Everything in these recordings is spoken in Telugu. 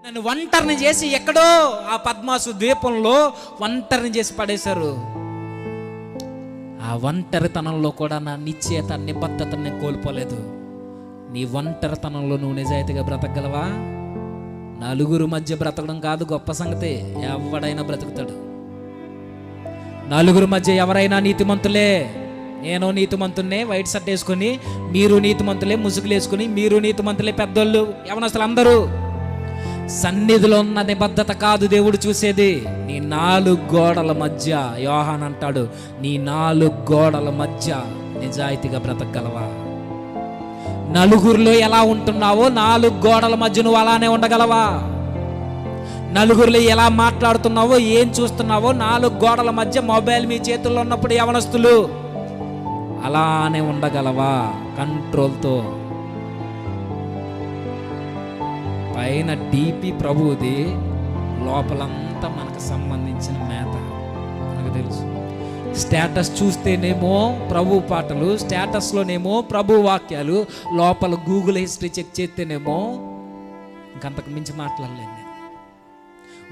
నన్ను ఒంటరిని చేసి ఎక్కడో ఆ పద్మాసు ద్వీపంలో ఒంటరిని చేసి పడేశారు. ఆ ఒంటరితనంలో కూడా నా నిశ్చయత, నిబద్ధతను నేను కోల్పోలేదు. నీ ఒంటరితనంలో నువ్వు నిజాయితీగా బ్రతకగలవా? నలుగురు మధ్య బ్రతకడం కాదు గొప్ప సంగతి, ఎవడైనా బ్రతుకుతాడు. నలుగురు మధ్య ఎవరైనా నీతిమంతులే. నేను నీతిమంతున్నే, వైట్ షర్ట్ వేసుకొని, మీరు నీతిమంతులే, ముసుగులు వేసుకుని, మీరు నీతిమంతులే, పెద్దోళ్ళు యవనస్తులు అందరూ. సన్నిధిలో ఉన్న నిబద్ధత కాదు దేవుడు చూసేది, నీ 4 గోడల మధ్య. యోహాన్ అంటాడు, నీ 4 గోడల మధ్య నిజాయితీగా బ్రతకగలవా? నలుగురిలో ఎలా ఉంటున్నావో 4 గోడల మధ్య నువ్వు అలానే ఉండగలవా? నలుగురిలో ఎలా మాట్లాడుతున్నావో, ఏం చూస్తున్నావో 4 గోడల మధ్య మొబైల్ మీ చేతుల్లో ఉన్నప్పుడు యవనస్తులు అలానే ఉండగలవా? కంట్రోల్తో. పైన డీపీ ప్రభువుది, లోపలంతా మనకు సంబంధించిన మేత మనకు తెలుసు. స్టేటస్ చూస్తేనేమో ప్రభు పాటలు, స్టేటస్లోనేమో ప్రభు వాక్యాలు, లోపల గూగుల్ హిస్టరీ చెక్ చేస్తేనేమో ఇంకంతకు మించి మాట్లాడలేను నేను.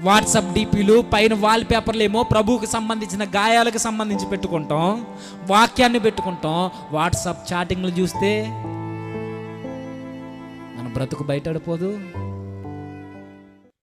వాట్సాప్ డీపీలు, పైన వాల్ పేపర్లు ఏమో ప్రభువుకి సంబంధించిన గాయాలకు సంబంధించి పెట్టుకుంటాం, వాక్యాన్ని పెట్టుకుంటాం. వాట్సాప్ చాటింగ్లు చూస్తే మన బ్రతుకు బయటపడిపోదు.